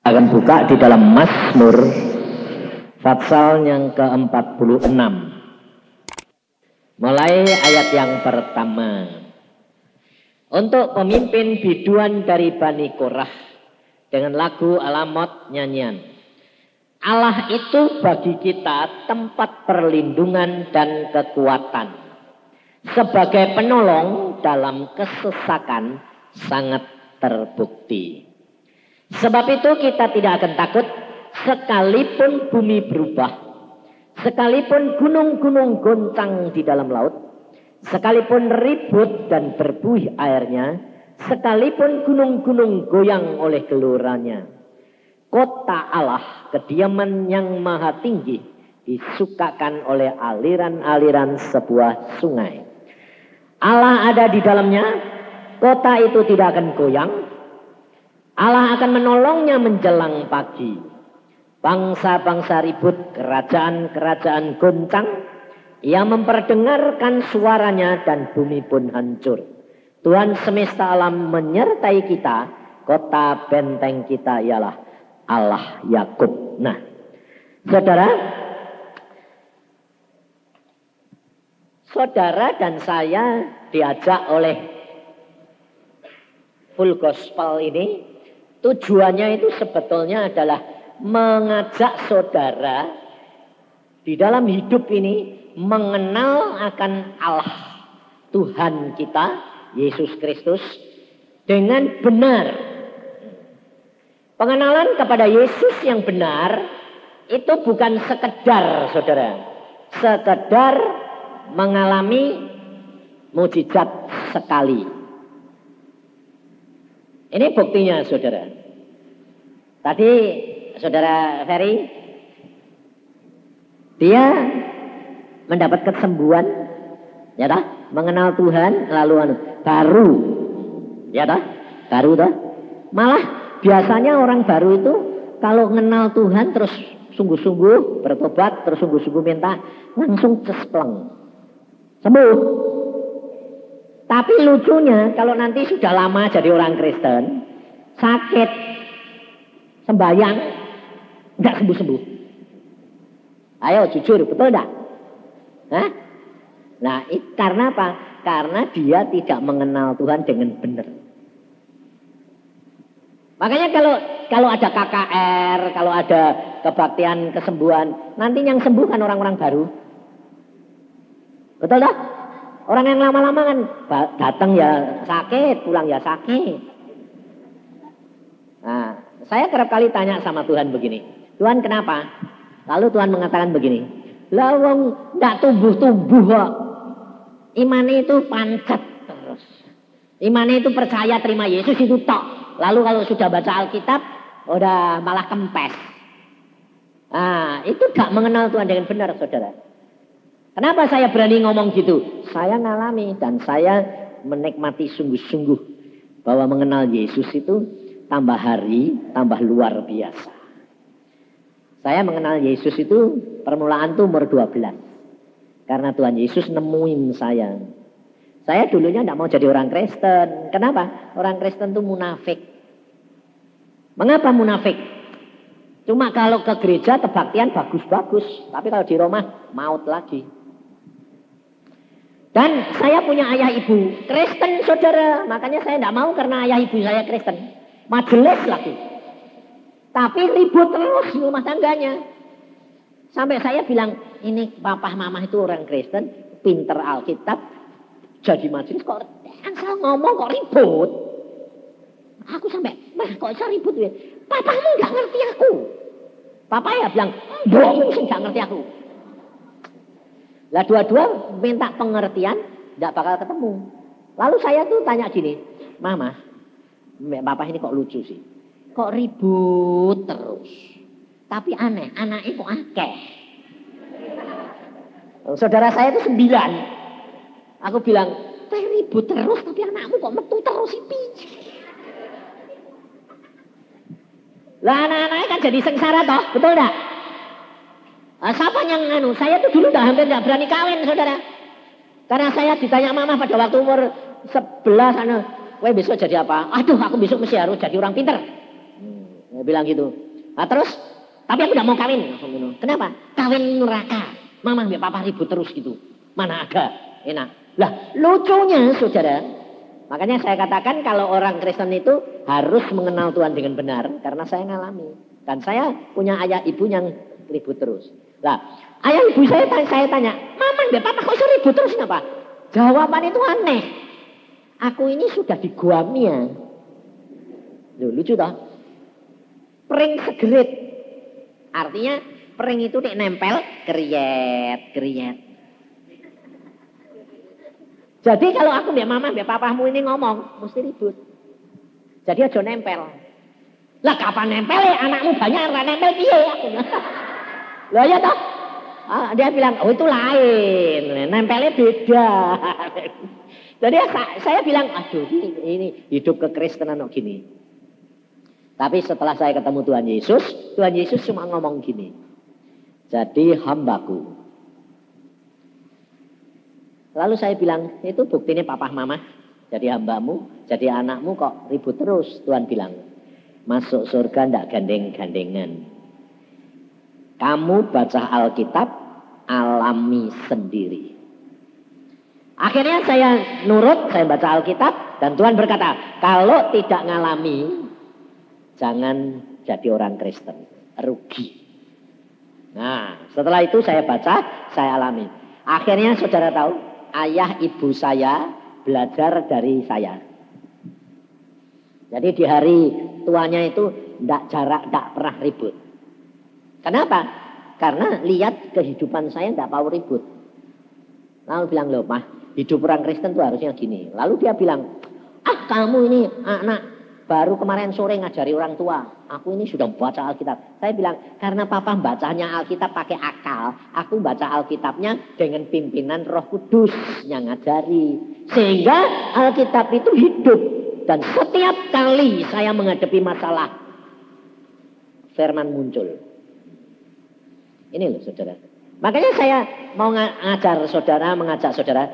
Akan buka di dalam Mazmur pasal yang ke-46. Mulai ayat yang pertama. Untuk pemimpin biduan dari Bani Korah dengan lagu Alamot nyanyian. Allah itu bagi kita tempat perlindungan dan kekuatan. Sebagai penolong dalam kesesakan sangat terbukti. Sebab itu kita tidak akan takut sekalipun bumi berubah, sekalipun gunung-gunung goncang di dalam laut, sekalipun ribut dan berbuih airnya, sekalipun gunung-gunung goyang oleh gelorannya. Kota Allah, kediaman yang maha tinggi, disukakan oleh aliran-aliran sebuah sungai. Allah ada di dalamnya, kota itu tidak akan goyang. Allah akan menolongnya menjelang pagi. Bangsa-bangsa ribut, kerajaan-kerajaan goncang. Ia memperdengarkan suaranya dan bumi pun hancur. Tuhan semesta alam menyertai kita. Kota benteng kita ialah Allah Yakub. Nah, saudara dan saya diajak oleh Full Gospel ini. Tujuannya itu sebetulnya adalah mengajak saudara di dalam hidup ini mengenal akan Allah Tuhan kita, Yesus Kristus, dengan benar. Pengenalan kepada Yesus yang benar itu bukan sekedar, saudara, sekedar mengalami mujizat sekali. Ini buktinya, saudara. Tadi saudara Ferry, dia mendapat kesembuhan, ya dah, mengenal Tuhan, lalu baru, ya dah, baru dah. Malah biasanya orang baru itu kalau mengenal Tuhan terus sungguh-sungguh bertobat, terus sungguh-sungguh minta, langsung cespleng, sembuh. Tapi lucunya kalau nanti sudah lama jadi orang Kristen, sakit, sembahyang, enggak sembuh-sembuh. Ayo jujur, betul enggak? Hah? Nah, karena apa? Karena dia tidak mengenal Tuhan dengan benar. Makanya kalau ada KKR, kalau ada kebaktian kesembuhan, nanti yang sembuh kan orang-orang baru. Betul enggak? Orang yang lama-lama kan datang ya sakit, pulang ya sakit. Nah, saya kerap kali tanya sama Tuhan begini, Tuhan kenapa? Lalu Tuhan mengatakan begini, lah wong nggak tumbuh-tumbuh kok. Imane itu pancet terus. Imane itu percaya terima Yesus itu tok. Lalu kalau sudah baca Alkitab, udah malah kempes. Nah, itu gak mengenal Tuhan dengan benar, saudara. Kenapa saya berani ngomong gitu? Saya ngalami dan saya menikmati sungguh-sungguh bahwa mengenal Yesus itu tambah hari, tambah luar biasa. Saya mengenal Yesus itu permulaan tuh umur 12. Karena Tuhan Yesus nemuin saya. Saya dulunya tidak mau jadi orang Kristen. Kenapa? Orang Kristen tuh munafik. Mengapa munafik? Cuma kalau ke gereja kebaktian bagus-bagus. Tapi kalau di rumah maut lagi. Dan saya punya ayah ibu Kristen, saudara. Makanya saya tidak mau karena ayah ibu saya Kristen. Majelis lagi. Tapi ribut terus di rumah tangganya. Sampai saya bilang, ini papa mama itu orang Kristen, pinter Alkitab, jadi majelis kok asal ngomong kok ribut. Aku sampai, mah kok bisa ribut ya? Papamu nggak ngerti aku. Papa ya bilang, bohong sih nggak ngerti aku. Lah dua-dua minta pengertian, nggak bakal ketemu. Lalu saya tuh tanya gini, Mama, Papa ini kok lucu sih, kok ribut terus. Tapi aneh, anaknya kok akeh. Saudara saya itu 9. Aku bilang, ribut terus tapi anakmu kok metu terus sih. Lah anak-anaknya kan jadi sengsara toh, betul enggak? Siapa yang saya tuh dulu hampir enggak berani kawin, saudara. Karena saya ditanya mama pada waktu umur 11, kowe besok jadi apa? Aduh, aku besok mesti harus jadi orang pinter. Dia bilang gitu. Nah, terus, tapi aku tidak mau kawin. Kenapa? Kawin neraka. Mama biar papa ribut terus gitu. Mana ada, enak. Lah, lucunya saudara. Makanya saya katakan kalau orang Kristen itu harus mengenal Tuhan dengan benar. Karena saya ngalami. Dan saya punya ayah ibu yang ribut terus. Lah, ayah ibu saya tanya, Mama biar papa kok ribut terus kenapa? Jawaban itu aneh. Aku ini sudah di Guamia. Loh, lucu toh? Pring segerit. Artinya pring itu nempel kriet. Jadi kalau aku mbak mama, mbak papamu ini ngomong, mesti ribut. Jadi aja nempel. Lah kapan nempel ya? Anakmu banyak, nggak nempel piye? Lah ya toh? Dia bilang, oh itu lain. Nempelnya beda. Jadi saya bilang, aduh ini hidup kekristenan kok gini. Tapi setelah saya ketemu Tuhan Yesus cuma ngomong gini. Jadi hambaku. Lalu saya bilang, itu buktinya papa mama. Jadi hambamu, jadi anakmu kok ribut terus. Tuhan bilang, masuk surga ndak gandeng-gandengan. Kamu baca Alkitab, alami sendiri. Akhirnya saya nurut, saya baca Alkitab. Dan Tuhan berkata, kalau tidak ngalami, jangan jadi orang Kristen. Rugi. Nah, setelah itu saya baca, saya alami. Akhirnya saudara tahu, ayah ibu saya belajar dari saya. Jadi di hari tuanya itu tidak pernah ribut. Kenapa? Karena lihat kehidupan saya tidak mau ribut. Lalu bilang, loh mah, hidup orang Kristen itu harusnya gini. Lalu dia bilang, kamu ini anak baru kemarin sore ngajari orang tua. Aku ini sudah baca Alkitab. Saya bilang, karena papa bacanya Alkitab pakai akal. Aku baca Alkitabnya dengan pimpinan Roh Kudus yang ngajari. Sehingga Alkitab itu hidup. Dan setiap kali saya menghadapi masalah, firman muncul. Ini loh saudara. Makanya saya mau mengajak saudara.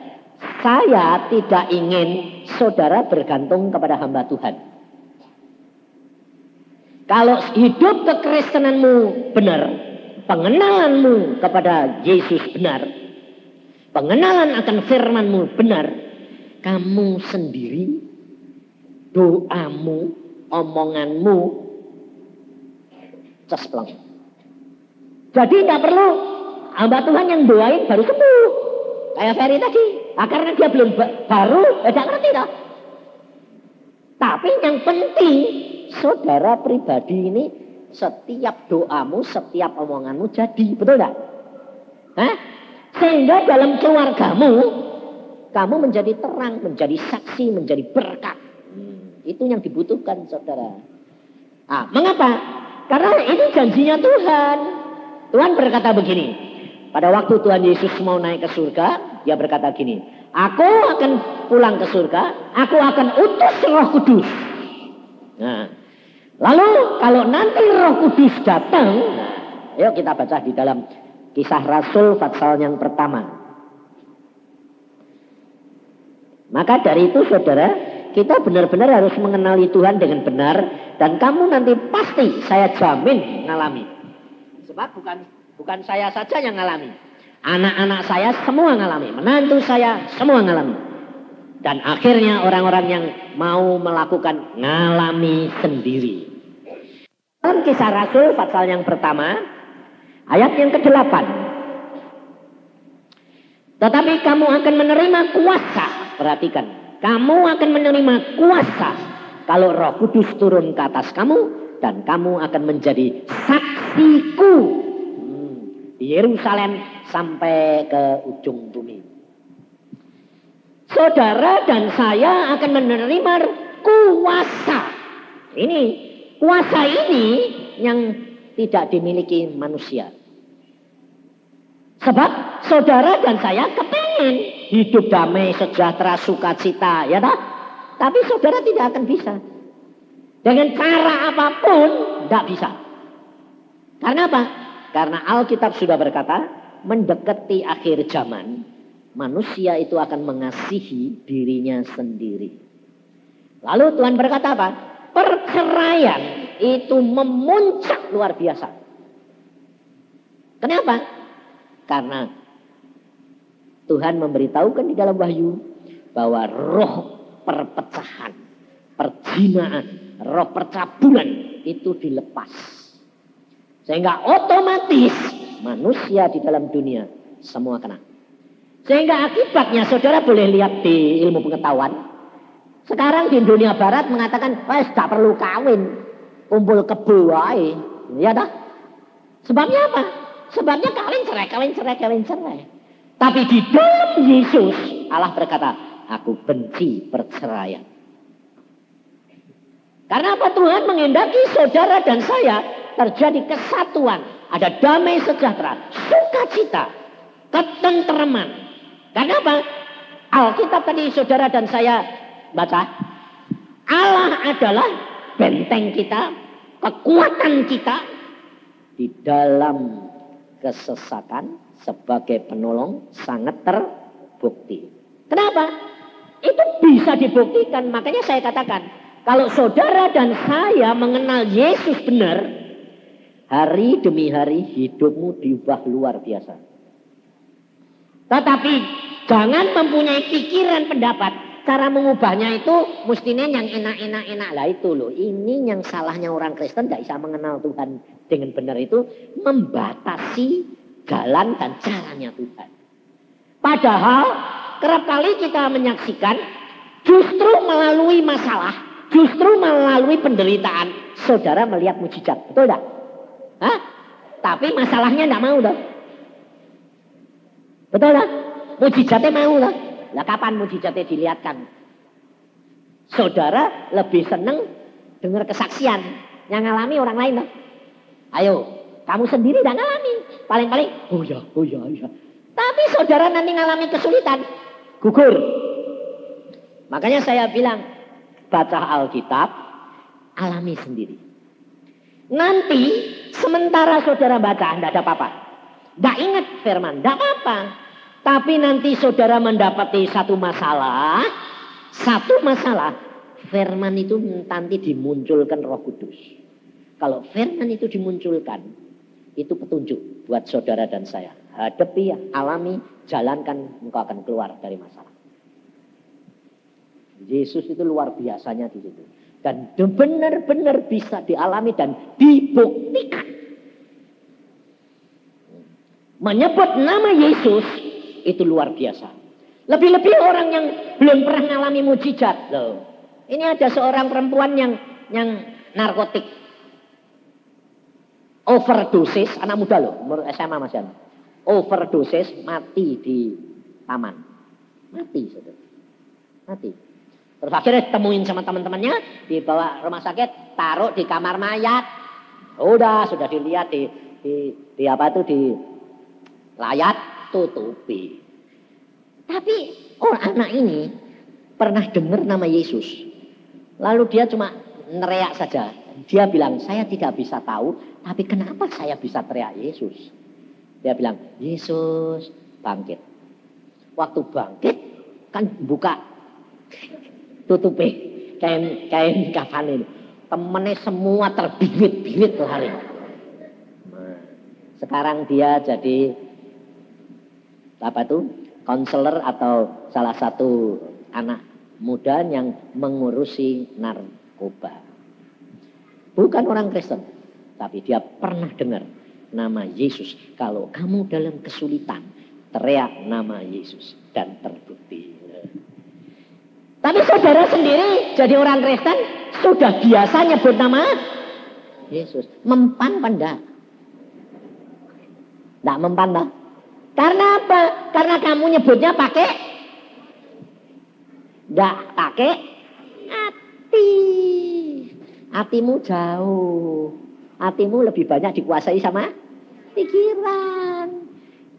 Saya tidak ingin saudara bergantung kepada hamba Tuhan. Kalau hidup kekristenanmu benar, pengenalanmu kepada Yesus benar, pengenalan akan firmanmu benar, kamu sendiri, doamu, omonganmu, cespleng. Jadi tidak perlu hamba Tuhan yang doain baru sembuh. Kayak Ferry tadi. Karena dia belum baru, tidak ngerti toh. Tapi yang penting, saudara pribadi ini, setiap doamu, setiap omonganmu jadi. Betul tidak? Sehingga dalam keluargamu, kamu menjadi terang, menjadi saksi, menjadi berkat. Itu yang dibutuhkan saudara. Mengapa? Karena ini janjinya Tuhan. Tuhan berkata begini, pada waktu Tuhan Yesus mau naik ke surga, dia berkata gini, aku akan pulang ke surga, aku akan utus Roh Kudus. Nah, lalu kalau nanti Roh Kudus datang, yuk kita baca di dalam Kisah Rasul pasal yang pertama. Maka dari itu saudara, kita benar-benar harus mengenali Tuhan dengan benar, dan kamu nanti pasti saya jamin ngalami. Sebab bukan saya saja yang ngalami. Anak-anak saya semua ngalami. Menantu saya semua ngalami. Dan akhirnya orang-orang yang mau melakukan ngalami sendiri. Dalam Kisah Rasul pasal yang pertama, ayat yang ke-8. Tetapi kamu akan menerima kuasa. Perhatikan. Kamu akan menerima kuasa kalau Roh Kudus turun ke atas kamu. Dan kamu akan menjadi saksiku di Yerusalem sampai ke ujung bumi. Saudara dan saya akan menerima kuasa. Ini kuasa ini yang tidak dimiliki manusia. Sebab saudara dan saya kepengen hidup damai, sejahtera, sukacita, ya tak? Tapi saudara tidak akan bisa. Dengan cara apapun tidak bisa. Karena apa? Karena Alkitab sudah berkata, mendekati akhir zaman, manusia itu akan mengasihi dirinya sendiri. Lalu Tuhan berkata apa? perceraian itu memuncak luar biasa. Kenapa? Karena Tuhan memberitahukan di dalam Wahyu bahwa roh perpecahan, perzinaan, roh percabulan itu dilepas. Sehingga otomatis manusia di dalam dunia semua kena. Sehingga akibatnya saudara boleh lihat di ilmu pengetahuan. Sekarang di dunia barat mengatakan, wes tak perlu kawin, kumpul kebo wae. Ya dah. Sebabnya apa? Sebabnya kawin cerai. Tapi di dalam Yesus Allah berkata, aku benci perceraian. Karena apa? Tuhan menghendaki saudara dan saya terjadi kesatuan, ada damai sejahtera, sukacita, ketenteraman. Karena apa? Alkitab tadi saudara dan saya baca, Allah adalah benteng kita, kekuatan kita di dalam kesesatan sebagai penolong sangat terbukti. Kenapa? Itu bisa dibuktikan. Makanya saya katakan, kalau saudara dan saya mengenal Yesus benar, hari demi hari hidupmu diubah luar biasa. Tetapi jangan mempunyai pikiran pendapat. Cara mengubahnya itu mestinya yang enak-enak lah itu loh. Ini yang salahnya orang Kristen gak bisa mengenal Tuhan dengan benar itu membatasi jalan dan caranya Tuhan. Padahal kerap kali kita menyaksikan justru melalui masalah, justru melalui penderitaan saudara melihat mujizat. Betul tak? Hah? Tapi masalahnya gak mau dah. Betul tak? Mujizatnya mau dah. Lah kapan mujizatnya dilihatkan? Saudara lebih seneng dengar kesaksian yang ngalami orang lain lah. Ayo, kamu sendiri tidak ngalami. Paling-paling, oh ya. Tapi saudara nanti ngalami kesulitan, gugur. Makanya saya bilang, baca Alkitab, alami sendiri. Nanti sementara saudara baca, tidak ada apa-apa. Tidak ingat firman, tidak apa-apa. Tapi nanti saudara mendapati satu masalah, firman itu nanti dimunculkan Roh Kudus. Kalau firman itu dimunculkan, itu petunjuk buat saudara dan saya. Hadapi, alami, jalankan, engkau akan keluar dari masalah. Yesus itu luar biasanya di situ. Dan benar-benar bisa dialami dan dibuktikan. Menyebut nama Yesus itu luar biasa. Lebih-lebih orang yang belum pernah mengalami mujizat loh. Ini ada seorang perempuan yang narkotik. Overdosis, anak muda loh, umur SMA Mas Jan. Overdosis, mati di taman. Mati, saudara. Mati. Terus akhirnya temuin sama teman-temannya, dibawa rumah sakit, taruh di kamar mayat. Sudah dilihat di layar, tutupi. Tapi anak ini pernah dengar nama Yesus. Lalu dia cuma neriak saja. Dia bilang, saya tidak bisa tahu, tapi kenapa saya bisa teriak Yesus? Dia bilang, Yesus bangkit. Waktu bangkit, kan buka tutupi kain kafan ini. Temennya semua terbingit-bingit lari. Nah, sekarang dia jadi konselor atau salah satu anak muda yang mengurusi narkoba. Bukan orang Kristen, tapi dia pernah dengar nama Yesus. Kalau kamu dalam kesulitan, teriak nama Yesus dan terbukti. Tapi saudara sendiri jadi orang Kristen sudah biasa nyebut nama Yesus. Mempan pendak? Tidak mempan dah. Karena apa? Karena kamu nyebutnya pakai hati. Hatimu jauh. Hatimu lebih banyak dikuasai sama pikiran.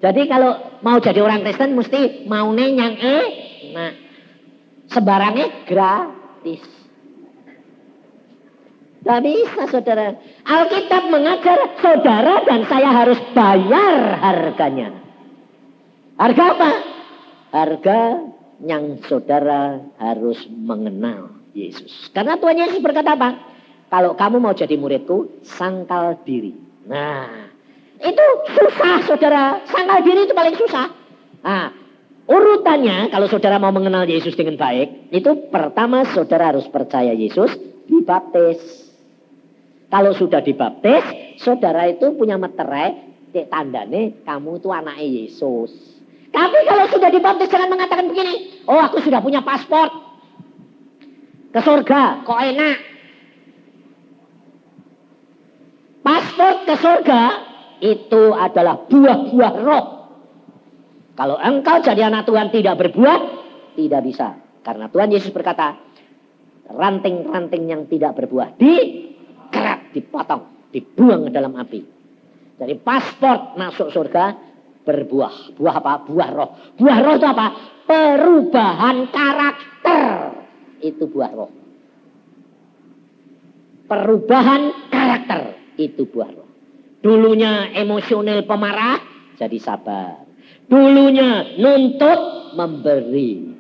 Jadi kalau mau jadi orang Kristen mesti maunya yang nah sebarangnya gratis. Tidak bisa saudara. Alkitab mengajar saudara dan saya harus bayar harganya. Harga apa? Harga yang saudara harus mengenal Yesus. Karena Tuhan Yesus berkata apa? Kalau kamu mau jadi muridku, sangkal diri. Nah, itu susah saudara. Sangkal diri itu paling susah. Nah, urutannya kalau saudara mau mengenal Yesus dengan baik, itu pertama saudara harus percaya Yesus, dibaptis. Kalau sudah dibaptis, saudara itu punya meterai, tandane kamu itu anaknya Yesus. Tapi kalau sudah dibaptis jangan mengatakan begini, oh aku sudah punya paspor ke surga, kok enak. Paspor ke surga itu adalah buah-buah roh. Kalau engkau jadi anak Tuhan tidak berbuah, tidak bisa. Karena Tuhan Yesus berkata, ranting-ranting yang tidak berbuah dikerat, dipotong, dibuang ke dalam api. Jadi paspor masuk surga berbuah. Buah apa? Buah roh. Buah roh itu apa? Perubahan karakter. Itu buah roh. Perubahan karakter. Itu buah roh. Dulunya emosional pemarah, jadi sabar. Dulunya nuntut, memberi.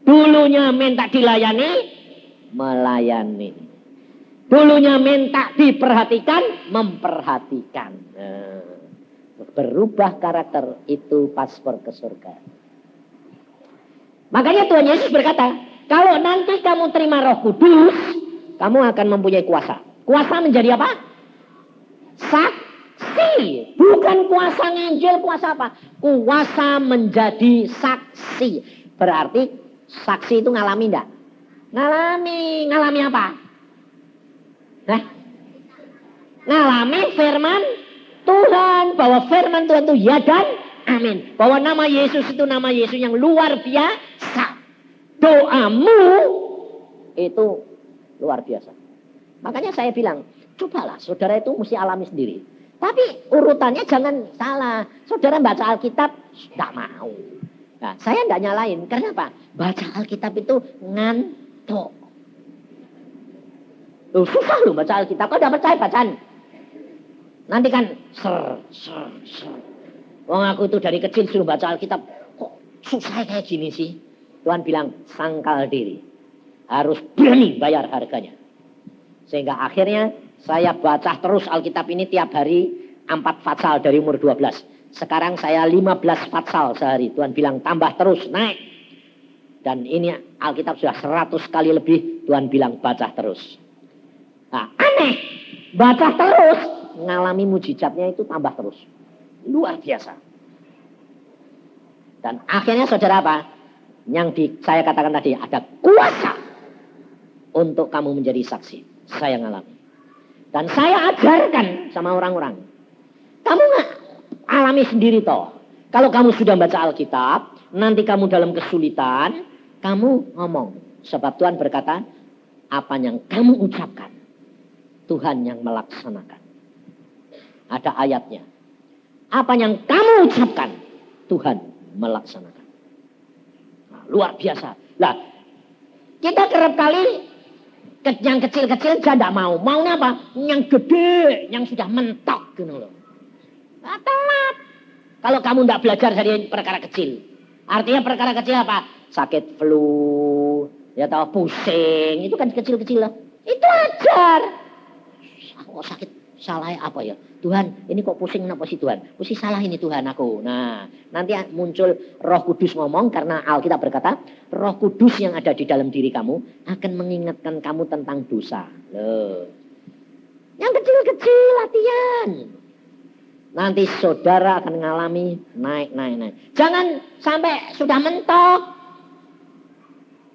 Dulunya minta dilayani, melayani. Dulunya minta diperhatikan, memperhatikan. Berubah karakter, itu paspor ke surga. Makanya Tuhan Yesus berkata, kalau nanti kamu terima Roh Kudus, kamu akan mempunyai kuasa. Kuasa menjadi apa? Saksi. Bukan kuasa nganjil, kuasa apa? Kuasa menjadi saksi. Berarti saksi itu ngalami enggak? Ngalami apa? Ngalami firman Tuhan. Bahwa firman Tuhan itu ya dan amin. Bahwa nama Yesus itu nama Yesus yang luar biasa. Doamu itu luar biasa. Makanya saya bilang, cobalah saudara itu mesti alami sendiri. Tapi urutannya jangan salah. Saudara baca Alkitab, tidak mau. Nah, saya tidak nyalain. Kenapa? Baca Alkitab itu ngantuk. Loh, susah loh baca Alkitab. Kau tidak percaya bacaan? Nanti kan ser. Wong aku itu dari kecil suruh baca Alkitab. Kok susah kayak gini sih? Tuhan bilang sangkal diri. Harus berani bayar harganya. Sehingga akhirnya saya baca terus Alkitab ini tiap hari 4 fatsal dari umur 12. Sekarang saya 15 fatsal sehari. Tuhan bilang tambah terus, naik. Dan ini Alkitab sudah 100 kali lebih. Tuhan bilang baca terus. Nah, aneh. Baca terus. Ngalami mujizatnya itu tambah terus. Luar biasa. Dan akhirnya saudara apa? Yang saya katakan tadi. Ada kuasa. Untuk kamu menjadi saksi. Saya ngalami. Dan saya ajarkan sama orang-orang. Kamu gak alami sendiri toh. Kalau kamu sudah baca Alkitab. Nanti kamu dalam kesulitan. Kamu ngomong. Sebab Tuhan berkata. Apa yang kamu ucapkan. Tuhan yang melaksanakan. Ada ayatnya. Apa yang kamu ucapkan. Tuhan melaksanakan. Nah, luar biasa. Lah. Kita kerap kali. Yang kecil-kecil saya tidak mau. Maunya apa? Yang gede. Yang sudah mentok. Gitu loh. Nah, telat. Kalau kamu tidak belajar dari perkara kecil. Artinya perkara kecil apa? Sakit flu. Ya tahu pusing. Itu kan kecil-kecil lah. Itu ajar. Oh sakit. Salah apa ya? Tuhan ini kok pusing kenapa sih Tuhan? Mesti salah ini Tuhan aku. Nah nanti muncul Roh Kudus ngomong. Karena Alkitab berkata. Roh Kudus yang ada di dalam diri kamu. Akan mengingatkan kamu tentang dosa. Loh. Yang kecil-kecil latihan. Nanti saudara akan mengalami naik. Jangan sampai sudah mentok.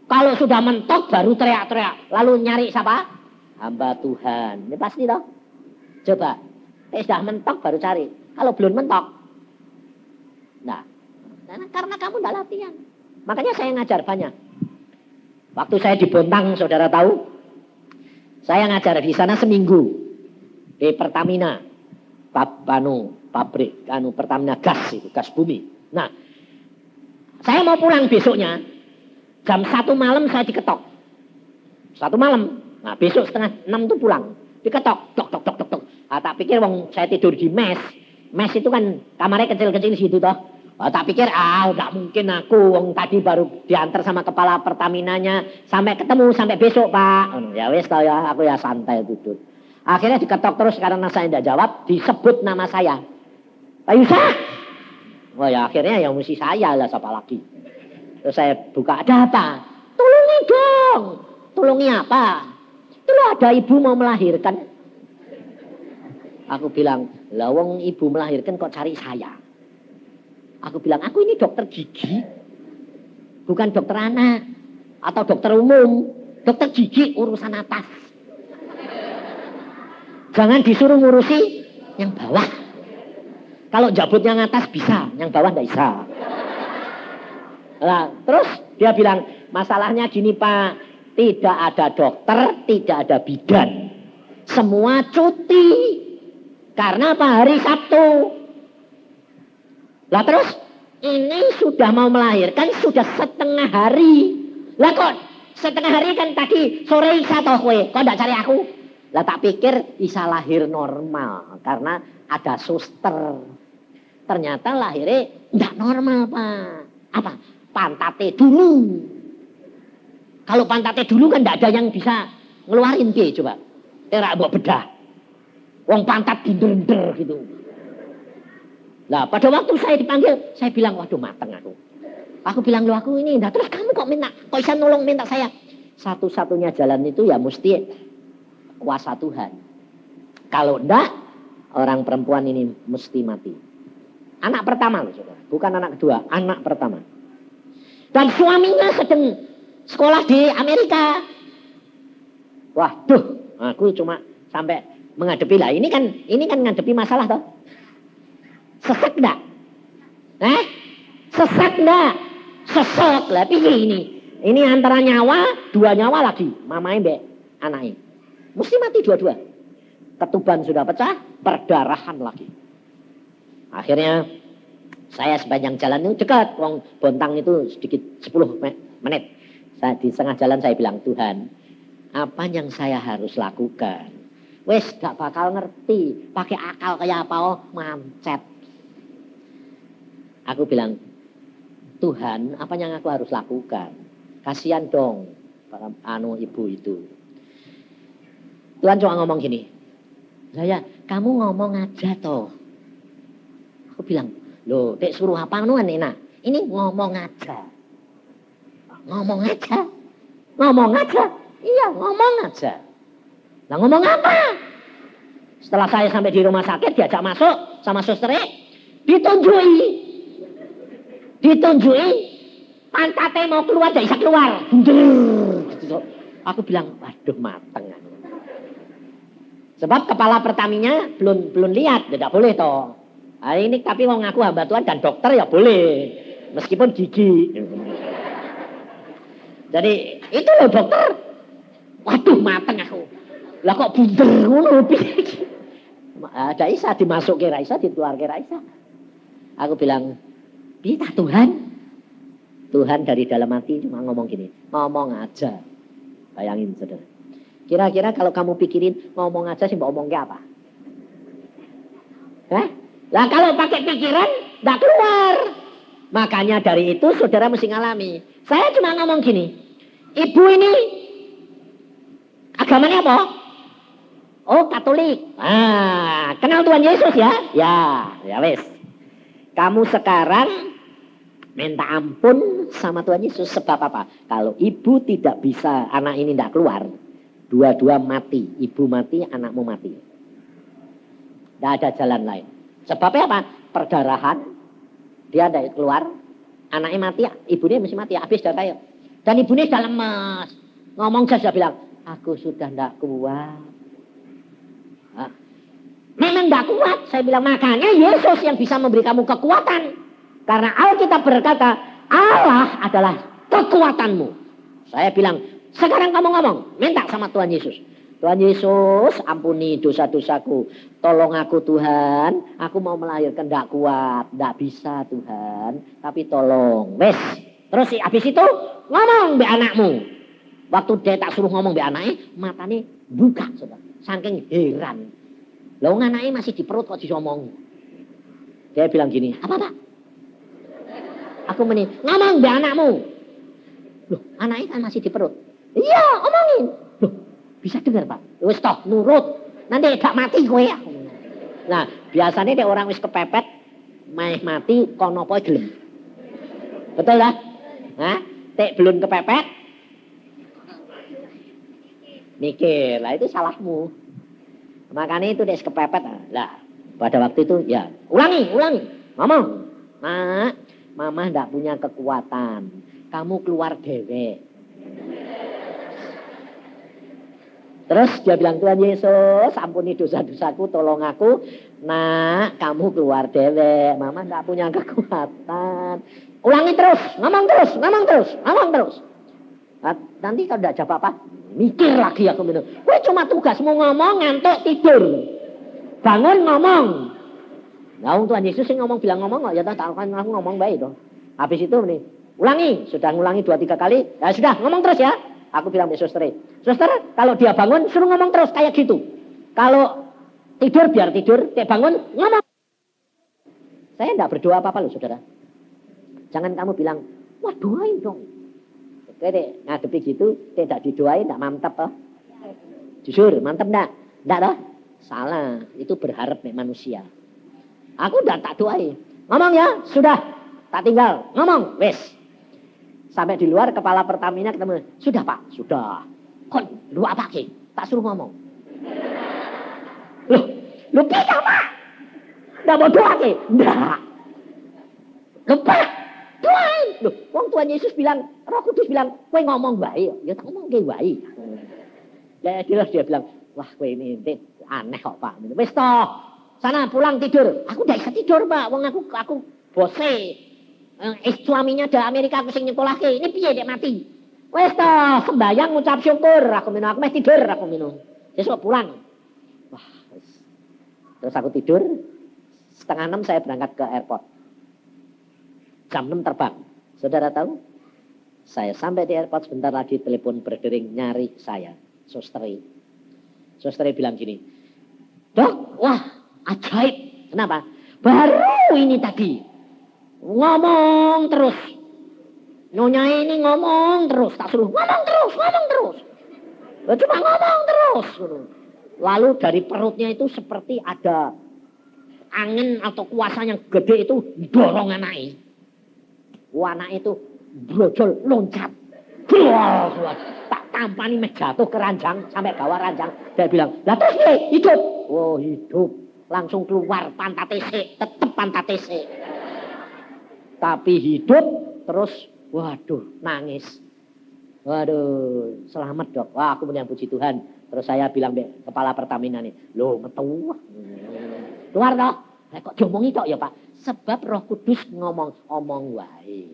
Kalau sudah mentok baru teriak-teriak. Lalu nyari siapa? Hamba Tuhan. Ini pasti toh. Coba. Sudah mentok baru cari. Kalau belum mentok. Nah. Karena kamu tidak latihan. Makanya saya ngajar banyak. Waktu saya di Bontang, saudara tahu. Saya ngajar di sana seminggu. Di Pertamina. Pabrik. Pertamina gas itu. Gas bumi. Nah. Saya mau pulang besoknya. Jam 1 malam saya diketok. 1 malam. Nah besok 5:30 itu pulang. Diketok. Tok. Tak pikir saya tidur di mes. Mes itu kan kamarnya kecil-kecil di situ toh. Oh, tak pikir, enggak mungkin aku. Wong tadi baru diantar sama kepala Pertaminanya. Sampai ketemu, sampai besok, Pak. Ya wis, ya, aku ya santai duduk. Akhirnya diketok terus karena saya tidak jawab. Disebut nama saya. Pak Yusah. Oh ya, akhirnya ya mesti saya lah, siapa lagi. Terus saya buka, ada apa? Tolongi dong. Tolongi apa? Itu ada ibu mau melahirkan. Aku bilang, lah wong ibu melahirkan kok cari saya? Aku bilang, aku ini dokter gigi. Bukan dokter anak. Atau dokter umum. Dokter gigi urusan atas. Jangan disuruh ngurusi yang bawah. Kalau jabut yang atas bisa, yang bawah tidak bisa. Nah, terus dia bilang, masalahnya gini Pak. Tidak ada dokter, tidak ada bidan. Semua cuti. Karena apa? Hari Sabtu. Lah terus ini sudah mau melahirkan sudah setengah hari. Lah kok setengah hari kan tadi sore Isa toh kowe. Kok enggak cari aku? Lah tak pikir Isa lahir normal karena ada suster. Ternyata lahirnya enggak normal, Pak. Apa? Pantate dulu. Kalau pantate dulu kan enggak ada yang bisa ngeluarin piye coba. Era mbok bedah. Wong pantat dinder-der gitu. Nah, pada waktu saya dipanggil, saya bilang, waduh mateng aku. Aku bilang, loh aku ini, nah terus kamu kok bisa nolong minta saya? Satu-satunya jalan itu ya mesti kuasa Tuhan. Kalau enggak, orang perempuan ini mesti mati. Anak pertama loh, saudara. Bukan anak kedua, anak pertama. Dan suaminya sedang sekolah di Amerika. Waduh, aku cuma sampai menghadapi lah. Ini kan ngadepi masalah toh. Sesek enggak? Sesek enggak? Sesek lah piye ini? Ini antara nyawa, dua nyawa lagi. Mamanya mbak anaknya. Mesti mati dua-dua. Ketuban sudah pecah, perdarahan lagi. Akhirnya saya sepanjang jalan itu dekat. Wong Bontang itu sedikit 10 menit. Di tengah jalan saya bilang, Tuhan, apa yang saya harus lakukan? Wes gak bakal ngerti. Pakai akal kayak apa? Oh, mancet. Aku bilang, Tuhan, apa yang aku harus lakukan? Kasihan dong para ibu itu. Tuhan cuma ngomong gini, saya, kamu ngomong aja toh. Aku bilang, loh, dek suruh apa nuan enak? Ini ngomong aja. Ngomong aja. Ngomong aja. Iya, ngomong aja. Nah, ngomong apa? Setelah saya sampai di rumah sakit, diajak masuk sama susternya, ditunjui pantatnya mau keluar, tidak bisa keluar. Gitu. Aku bilang, waduh mateng. Sebab kepala Pertaminya belum lihat, tidak boleh toh. Nah, ini tapi mau ngaku hamba Tuhan dan dokter ya boleh, meskipun gigi. Jadi itu loh dokter, waduh mateng aku. Lah kok bunder ngono piye? Ada Isa dimasuk ke Raisa, dikeluar ke Raisa. Aku bilang, "Bisa Tuhan?" Tuhan dari dalam hati cuma ngomong gini, ngomong aja. Bayangin saudara. Kira-kira kalau kamu pikirin ngomong aja sih mbak ngomong ke apa? Lah kalau pakai pikiran enggak keluar. Makanya dari itu saudara mesti ngalami. Saya cuma ngomong gini, ibu ini agamanya apa? Oh, Katolik. Ah, kenal Tuhan Yesus ya? Ya wes. Kamu sekarang minta ampun sama Tuhan Yesus sebab apa? Kalau ibu tidak bisa, anak ini tidak keluar, dua-dua mati. Ibu mati, anakmu mati. Tidak ada jalan lain. Sebabnya apa? Perdarahan. Dia tidak keluar, anaknya mati, ibunya mesti mati. Habis darah saya. Dan ibunya sudah lemas. Ngomong saja bilang, aku sudah tidak kuat. Memang tidak kuat. Saya bilang, makanya Yesus yang bisa memberi kamu kekuatan. Karena Alkitab berkata, Allah adalah kekuatanmu. Saya bilang, sekarang kamu ngomong, minta sama Tuhan Yesus. Tuhan Yesus, ampuni dosa-dosaku. Tolong aku Tuhan, aku mau melahirkan, tidak kuat. Tidak bisa Tuhan, tapi tolong. Wes, terus habis itu ngomong be anakmu. Waktu dia tak suruh ngomong be anaknya, matanya buka. Saking heran. Loh anaknya masih di perut kok disomong. Dia bilang gini, apa Pak? Aku meni, ngomong be anakmu. Loh, anaknya kan masih di perut. Iya, omongin. Loh, bisa dengar, Pak? Wis toh, nurut. Nanti gak mati kowe ya. Nah, biasanya dek orang wis kepepet, meh mati kono poe gelem. Betul dah? Hah? Tek belum kepepet, mikir. Lah itu salahmu. Makanya itu dek kepepet. Lah, pada waktu itu ya ulangi. Ngomong. Nah, mama ndak punya kekuatan. Kamu keluar dewek. Terus dia bilang, Tuhan Yesus, ampuni dosa-dosaku, tolong aku. Nah, kamu keluar dewek. Mama ndak punya kekuatan. Ulangi terus, ngomong terus. Nah, nanti kalau ndak jawab apa, mikir lagi aku bilang. Gue cuma tugasmu ngomong, ngantuk, tidur. Bangun, ngomong. Nah, Tuhan Yesus yang bilang ngomong, ya tak aku ngomong baik dong. Habis itu nih, ulangi. Sudah ngulangi 2-3 kali, ya sudah, ngomong terus ya. Aku bilang ke suster, kalau dia bangun suruh ngomong terus kayak gitu. Kalau tidur biar tidur, dia bangun ngomong. Saya enggak berdoa apa-apa loh saudara. Jangan kamu bilang, wah doain dong. Oke deh, ngadepi gitu, tidak didoain, enggak mantap toh. Jujur, mantap enggak? Enggak toh? Salah, itu berharap nih manusia. Aku enggak tak doain. Ngomong ya, sudah, tak tinggal, ngomong, wes. Sampai di luar kepala Pertamina ketemu. Sudah Pak, sudah. Kon, lu apa ke? Tak suruh ngomong. Lu bisa Pak? Nggak mau doa ke? Nggak. Lu Pak, doain. Loh, wong Tuhan Yesus bilang, Roh Kudus bilang, kowe ngomong baik. Ya tak ngomong ke baik. Ya dia bilang, wah kowe ini aneh kok Pak. Wis toh, sana pulang tidur. Aku nggak bisa tidur Pak, wong aku bose. Suaminya dari Amerika aku sing nyekolahke. Ini piye dek mati? Wes toh, sembayang ngucap syukur. Aku meh tidur aku minum. Besok pulang. Wah, terus aku tidur. 5:30 saya berangkat ke airport. Jam 6 terbang. Saudara tahu? Saya sampai di airport sebentar lagi telepon berdering nyari saya. Susteri bilang gini. Dok, wah ajaib. Kenapa? Baru ini tadi. Ngomong terus. Nyonya ini ngomong terus. Tak suruh ngomong terus. Cuma ngomong terus. Lalu dari perutnya itu seperti ada angin atau kuasa yang gede itu dorong anaknya. Anak itu brojol loncat. Tak tampani jatuh ke ranjang sampai bawah ranjang. Dia bilang, lah terus hidup. Oh hidup. Langsung keluar pantat TC. Tetap pantat TC. Tapi hidup terus, waduh, nangis. Waduh, selamat dok. Wah, aku punya puji Tuhan. Terus saya bilang kepala Pertamina nih, loh metu. Keluar dok. Kok diomongi dok ya Pak? Sebab Roh Kudus ngomong wae.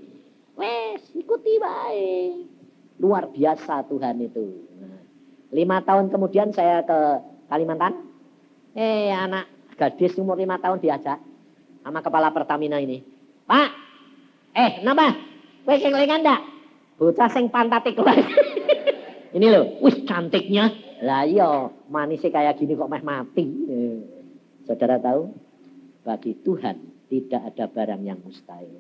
Wes, ikuti wae. Luar biasa Tuhan itu. Nah, 5 tahun kemudian saya ke Kalimantan. Anak gadis umur 5 tahun diajak sama kepala Pertamina ini. Pak. Kenapa? Kowe kelingan ndak? Bocah sing pantate keluar. Ini loh, wih cantiknya. Lah iya, manisnya kayak gini kok meh mati. Saudara tahu? Bagi Tuhan tidak ada barang yang mustahil.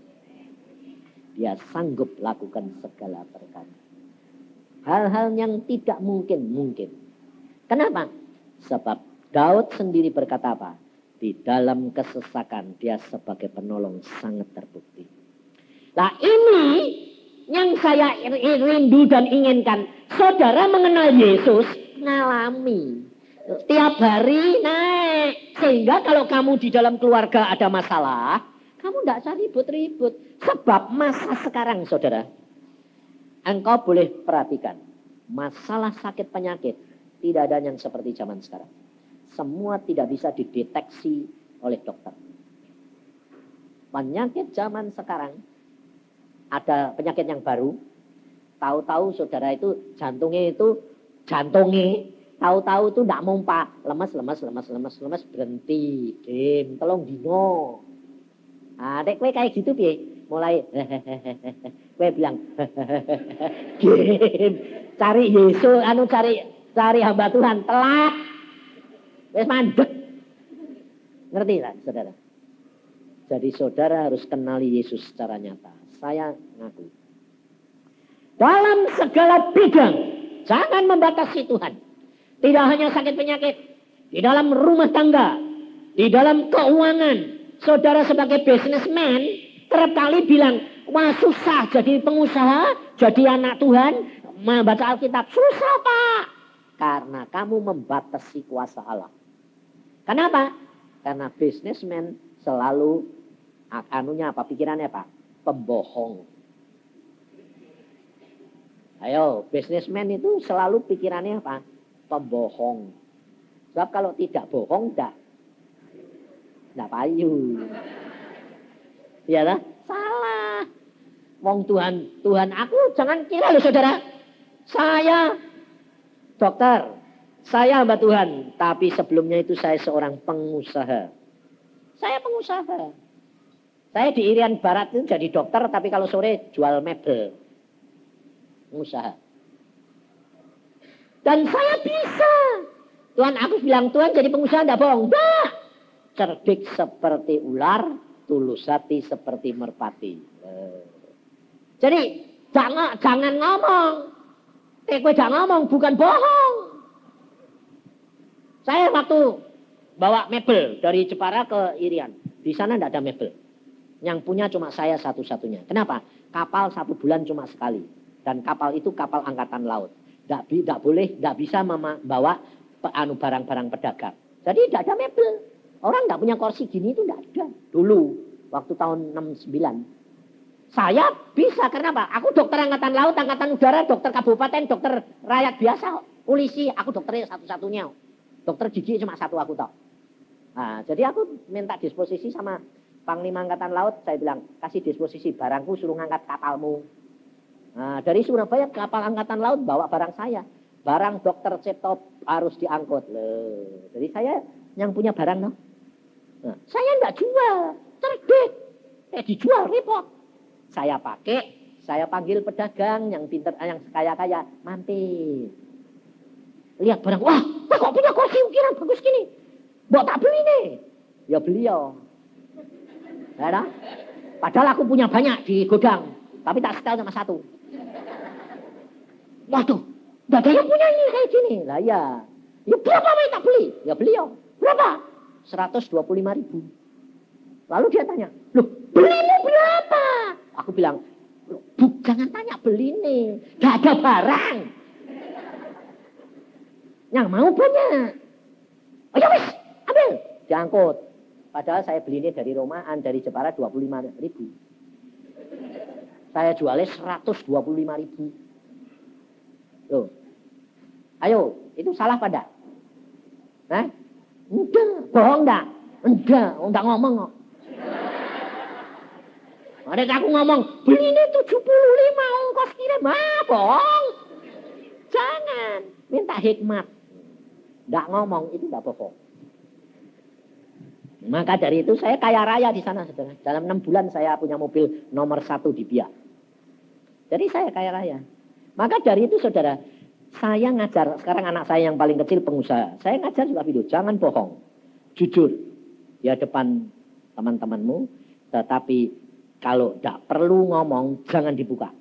Dia sanggup lakukan segala perkara. Hal-hal yang tidak mungkin. Kenapa? Sebab Daud sendiri berkata apa? Di dalam kesesakan dia sebagai penolong sangat terbukti. Nah ini yang saya rindu dan inginkan. Saudara mengenal Yesus, ngalami. Tiap hari naik. Sehingga kalau kamu di dalam keluarga ada masalah, kamu tidak usah ribut-ribut. Sebab masa sekarang saudara, engkau boleh perhatikan. Masalah sakit penyakit, tidak ada yang seperti zaman sekarang. Semua tidak bisa dideteksi oleh dokter. Penyakit zaman sekarang, ada penyakit yang baru, tahu-tahu saudara itu jantungnya tahu-tahu itu tidak mompa, lemas berhenti, tolong dino. Dek kowe kayak gitu piye? Mulai kowe bilang cari Yesus, cari hamba Tuhan, telat. Wes mandek. Ngerti tak saudara? Jadi saudara harus kenali Yesus secara nyata. Saya ngaku. Dalam segala bidang, jangan membatasi Tuhan. Tidak hanya sakit penyakit, di dalam rumah tangga, di dalam keuangan. Saudara sebagai businessman, kerap kali bilang, wah susah jadi pengusaha, jadi anak Tuhan, membaca Alkitab. Susah Pak. Karena kamu membatasi kuasa Allah. Kenapa? Karena businessman selalu, anunya apa, pikirannya apa? Pembohong. Ayo, businessman itu selalu pikirannya apa? Pembohong. Sebab kalau tidak bohong, tidak payu. Ya lah, salah. Wong Tuhan aku jangan kira loh saudara. Saya dokter, saya hamba Tuhan. Tapi sebelumnya itu saya seorang pengusaha. Saya pengusaha. Saya di Irian Barat itu jadi dokter, tapi kalau sore jual mebel. Pengusaha. Dan saya bisa. Tuhan aku bilang, Tuhan jadi pengusaha enggak bohong. Enggak. Cerdik seperti ular, tulus hati seperti merpati. Jadi jangan ngomong. Kowe jangan ngomong, bukan bohong. Saya waktu bawa mebel dari Jepara ke Irian. Di sana enggak ada mebel. Yang punya cuma saya satu-satunya. Kenapa? Kapal 1 bulan cuma sekali. Dan kapal itu kapal angkatan laut. Tidak bisa membawa barang-barang pedagang. Jadi tidak ada mebel. Orang tidak punya kursi gini itu tidak ada. Dulu, waktu tahun 69. Saya bisa, kenapa? Aku dokter angkatan laut, angkatan udara, dokter kabupaten, dokter rakyat biasa. Polisi, aku dokternya satu-satunya. Dokter gigi cuma satu aku tahu. Nah, jadi aku minta disposisi sama Panglima Angkatan Laut. Saya bilang, kasih disposisi barangku, suruh ngangkat kapalmu. Nah, dari Surabaya kapal Angkatan Laut bawa barang saya. Barang dokter Cipto harus diangkut. Loh. Jadi saya yang punya barang. No? Nah, saya enggak jual. Terbit. Dijual repot. Saya pakai. Saya panggil pedagang yang pintar, yang kaya-kaya. Mampir. Lihat barang. Wah kok punya kursi ukiran bagus gini. Mbok tak beli nih. Ya beliau. Ya, padahal aku punya banyak di gudang. Tapi tak setel sama satu. Waduh, gak ada yang punya ini kayak gini. Lah ya. Ya berapa yang tak beli? Ya beliau. Berapa? 125.000. Lalu dia tanya, loh belinya berapa? Aku bilang, jangan tanya beli nih. Gak ada barang. Yang mau banyak. Oh ya wis, ambil. Diangkut. Padahal saya beli ini dari Romaan, dari Jepara 25.000. Saya jualnya 125.000. Loh. Ayo, itu salah pada? Nah? Enggak, bohong enggak? Enggak ngomong kok. Ada aku ngomong, beli ini 75 ongkos kirim. Bohong. Jangan. Minta hikmat. Enggak ngomong, itu enggak bohong. Maka dari itu saya kaya raya di sana, saudara. Dalam 6 bulan saya punya mobil nomor 1 di Biak. Jadi saya kaya raya. Maka dari itu saudara, saya ngajar, sekarang anak saya yang paling kecil pengusaha. Saya ngajar juga video, jangan bohong. Jujur, di hadapan teman-temanmu. Tetapi kalau tidak perlu ngomong, jangan dibuka.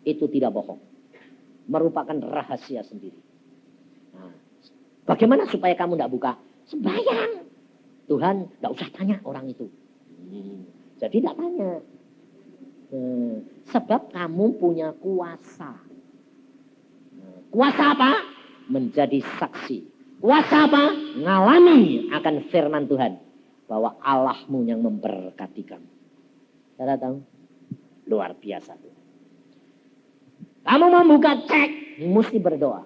Itu tidak bohong. Merupakan rahasia sendiri. Nah, bagaimana supaya kamu tidak buka? Sembahyang. Tuhan tidak usah tanya orang itu. Jadi tidak tanya. Sebab kamu punya kuasa. Kuasa apa? Menjadi saksi. Kuasa apa? Ngalami akan firman Tuhan. Bahwa Allahmu yang memberkati kamu. Saudara tahu? Luar biasa. Kamu mau buka cek, mesti berdoa.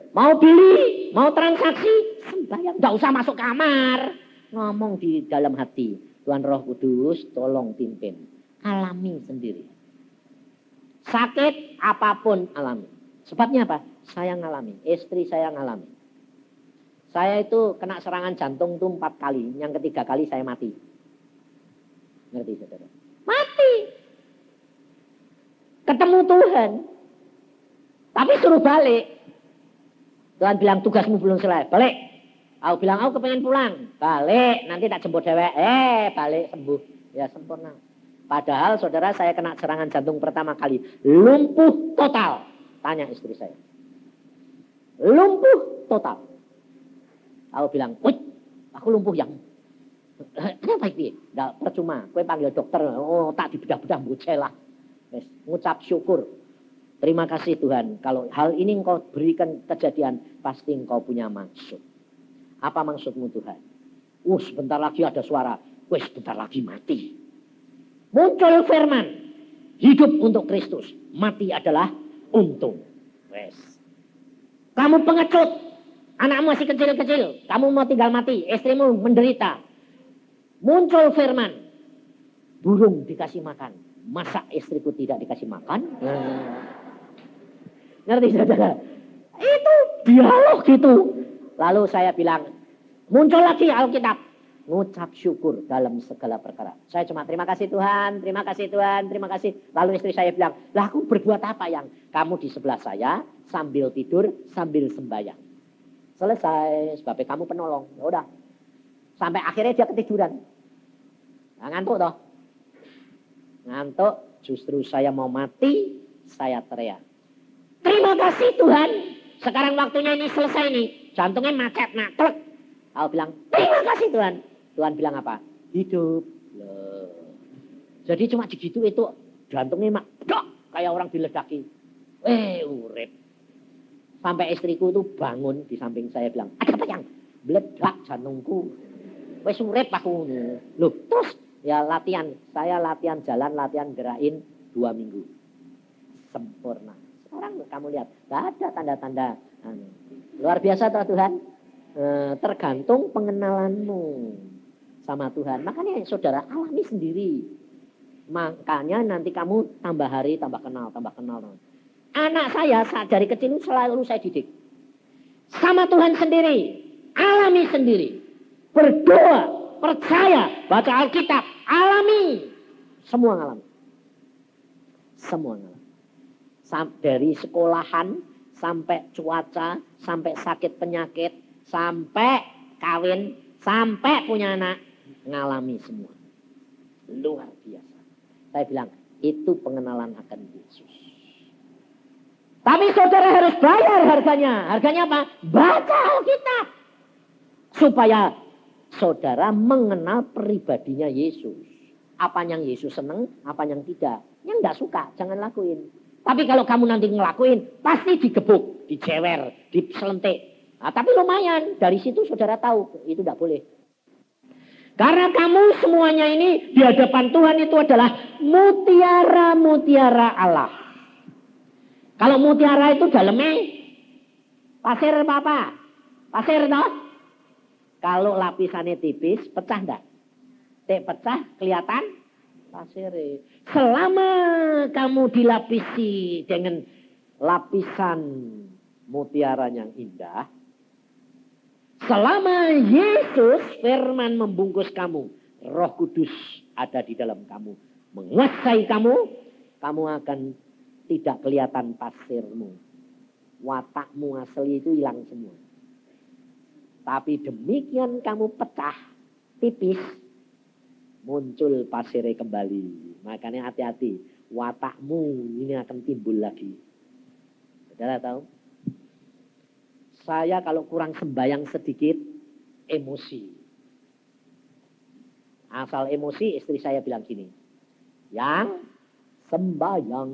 Mau beli, mau transaksi, sembahyang. Tidak usah masuk kamar. Ngomong di dalam hati. Tuhan Roh Kudus tolong pimpin. Alami sendiri. Sakit apapun alami. Sebabnya apa? Saya ngalami. Istri saya ngalami. Saya itu kena serangan jantung itu 4 kali. Yang ketiga kali saya mati. Ngerti saudara? Mati. Ketemu Tuhan. Tapi suruh balik. Tuhan bilang tugasmu belum selesai. Balik. Aku bilang aku kepengen pulang. Balik. Nanti tak jemput dewek. Balik sembuh. Ya sempurna. Padahal saudara saya kena serangan jantung pertama kali. Lumpuh total. Tanya istri saya. Lumpuh total. Aku bilang, wih, aku lumpuh yang. Kenapa itu? Nggak percuma. Kue panggil dokter. Oh, tak dibedah-bedah bucelah. Ngucap syukur. Terima kasih Tuhan. Kalau hal ini engkau berikan kejadian, pasti engkau punya maksud. Apa maksudmu Tuhan? Sebentar lagi ada suara. Sebentar lagi mati. Muncul firman. Hidup untuk Kristus. Mati adalah untung. Kamu pengecut. Anakmu masih kecil-kecil. Kamu mau tinggal mati. Istrimu menderita. Muncul firman. Burung dikasih makan. Masa istriku tidak dikasih makan? Ngerti saudara? Itu dialog gitu. Lalu saya bilang. Muncul lagi Alkitab. Ngucap syukur dalam segala perkara. Saya cuma terima kasih Tuhan, terima kasih Tuhan, terima kasih. Lalu istri saya bilang, lah aku berbuat apa yang? Kamu di sebelah saya sambil tidur, sambil sembahyang. Selesai, sebabnya kamu penolong. Ya udah. Sampai akhirnya dia ketiduran. Nah, ngantuk toh. Ngantuk, justru saya mau mati, saya teriak. Terima kasih Tuhan. Sekarang waktunya ini selesai nih. Jantungnya macet, naklek. Aku bilang, terima kasih Tuhan. Tuhan bilang apa? Hidup. Loh. Jadi cuma begitu itu jantungnya mak kayak orang diledaki. Urip. Sampai istriku itu bangun di samping saya bilang, ada apa yang? Meledak jantungku. Wes urip aku. Loh, terus ya latihan. Saya latihan jalan, latihan gerakin 2 minggu. Sempurna. Sekarang kamu lihat, gak ada tanda-tanda. Luar biasa toh Tuhan. Tergantung pengenalanmu sama Tuhan. Makanya saudara alami sendiri. Makanya nanti kamu tambah hari tambah kenal, tambah kenal. Anak saya saat dari kecil selalu saya didik. Sama Tuhan sendiri. Alami sendiri. Berdoa, percaya, baca Alkitab, alami. Semua alami. Semua alami. Dari sekolahan sampai cuaca, sampai sakit penyakit, sampai kawin, sampai punya anak, ngalami semua. Luar biasa. Saya bilang, itu pengenalan akan Yesus. Tapi saudara harus bayar harganya. Harganya apa? Baca Alkitab. Supaya saudara mengenal pribadinya Yesus. Apa yang Yesus senang, apa yang tidak. Yang enggak suka, jangan lakuin. Tapi kalau kamu nanti ngelakuin, pasti digebuk, dicewer, diselentik. Nah, tapi lumayan, dari situ saudara tahu, itu tidak boleh. Karena kamu semuanya ini di hadapan Tuhan itu adalah mutiara-mutiara Allah. Kalau mutiara itu dalamnya pasir apa? Pasir toh? Kalau lapisannya tipis, pecah enggak? Pecah, kelihatan pasir. Selama kamu dilapisi dengan lapisan mutiara yang indah, selama Yesus firman membungkus kamu, Roh Kudus ada di dalam kamu, menguasai kamu, kamu akan tidak kelihatan pasirmu. Watakmu asli itu hilang semua. Tapi demikian kamu pecah, tipis, muncul pasirnya kembali. Makanya hati-hati, watakmu ini akan timbul lagi. Saudara tahu? Saya kalau kurang sembahyang sedikit, emosi. Asal emosi, istri saya bilang gini, yang sembahyang.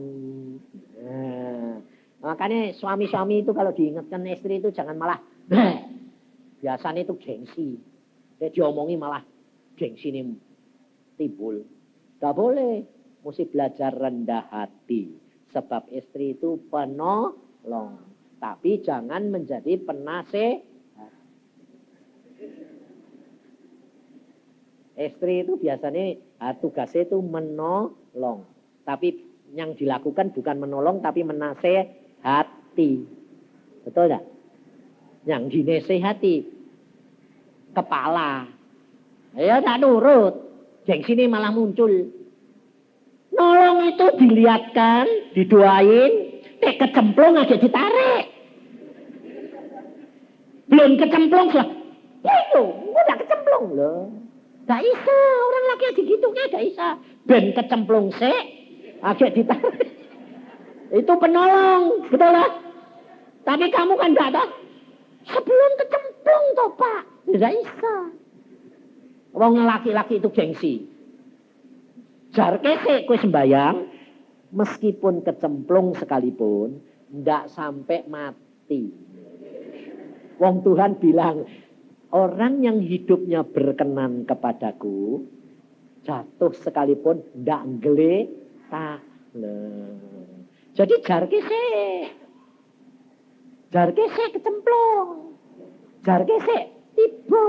Nah, makanya suami-suami itu kalau diingatkan istri itu jangan malah, biasanya itu gengsi. Dia diomongi malah gengsi ini timbul. Gak boleh, mesti belajar rendah hati. Sebab istri itu penolong. Tapi jangan menjadi penasehat. Istri itu biasanya tugasnya itu menolong. Tapi yang dilakukan bukan menolong tapi menasehati. Betul tidak? Yang dinasehati kepala. Ya tak nurut. Gengsi ini malah muncul. Nolong itu dilihatkan, didoain. Kecemplung aja ditarik. Belum kecemplung sudah. Itu, udah kecemplung loh. Gak bisa, orang laki aja gitu gak bisa. Ben kecemplung sih, agak ditarik. Itu penolong, betul lah. Tapi kamu kan gak tahu. Sebelum kecemplung toh Pak, gak bisa. Wong laki-laki itu gengsi. Jar kese kue sembayang, meskipun kecemplung sekalipun, ndak sampai mati. Wong Tuhan bilang, orang yang hidupnya berkenan kepadaku, jatuh sekalipun ndak ngeletak. Jadi jar kese kecemplung, jar kese tiba.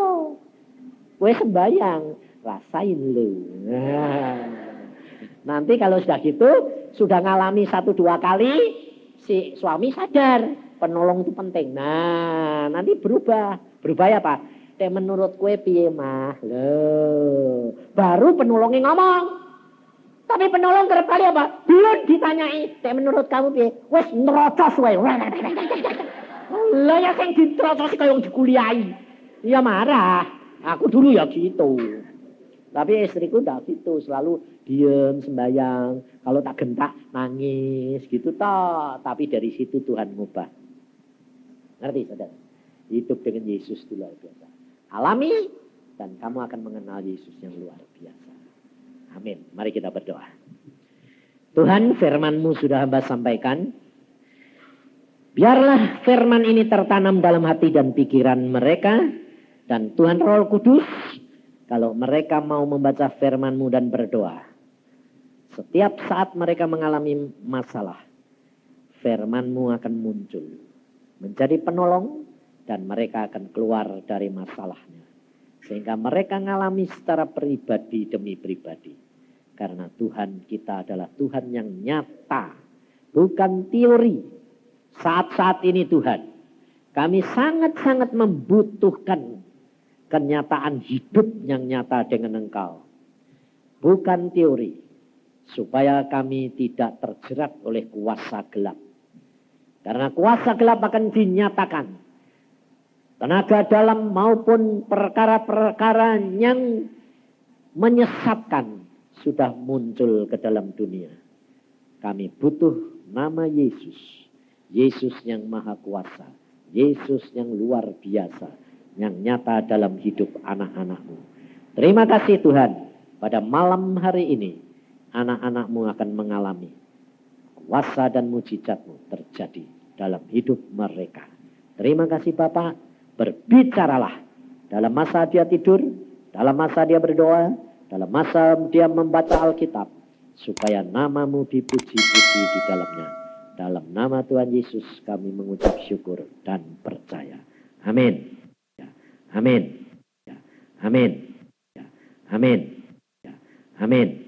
Kue sembayang, rasain lu. Nanti kalau sudah gitu, sudah ngalami 1-2 kali, si suami sadar penolong itu penting. Nah, nanti berubah. Berubah ya Pak? Menurut kue piye mah? Loh, baru penolongnya ngomong. Tapi penolong kerap kali apa? Belum ditanyai. Menurut kamu piye? Wes nerocos wae. Lah ya sing ditrocos kaya wong dikuliahi. Ya marah. Aku dulu ya gitu. Tapi istriku enggak gitu, selalu diem sembayang. Kalau tak gentak nangis gitu toh. Tapi dari situ Tuhan ngubah. Ngerti saudara? Hidup dengan Yesus itu luar biasa. Alami dan kamu akan mengenal Yesus yang luar biasa. Amin. Mari kita berdoa. Tuhan, firman-Mu sudah hamba sampaikan. Biarlah firman ini tertanam dalam hati dan pikiran mereka. Dan Tuhan Roh Kudus, kalau mereka mau membaca firman-Mu dan berdoa, setiap saat mereka mengalami masalah, firman-Mu akan muncul, menjadi penolong, dan mereka akan keluar dari masalahnya. Sehingga mereka mengalami secara pribadi demi pribadi. Karena Tuhan kita adalah Tuhan yang nyata, bukan teori. Saat-saat ini Tuhan, kami sangat-sangat membutuhkan kenyataan hidup yang nyata dengan Engkau. Bukan teori. Supaya kami tidak terjerat oleh kuasa gelap. Karena kuasa gelap akan dinyatakan. Tenaga dalam maupun perkara-perkara yang menyesatkan sudah muncul ke dalam dunia. Kami butuh nama Yesus. Yesus yang maha kuasa. Yesus yang luar biasa. Yang nyata dalam hidup anak-anak-Mu. Terima kasih Tuhan. Pada malam hari ini, anak-anak-Mu akan mengalami kuasa dan mujizat-Mu terjadi dalam hidup mereka. Terima kasih Bapak. Berbicaralah dalam masa dia tidur, dalam masa dia berdoa, dalam masa dia membaca Alkitab. Supaya nama-Mu dipuji-puji di dalamnya. Dalam nama Tuhan Yesus kami mengucap syukur dan percaya. Amin. Amin. Amin. Amin. Amin.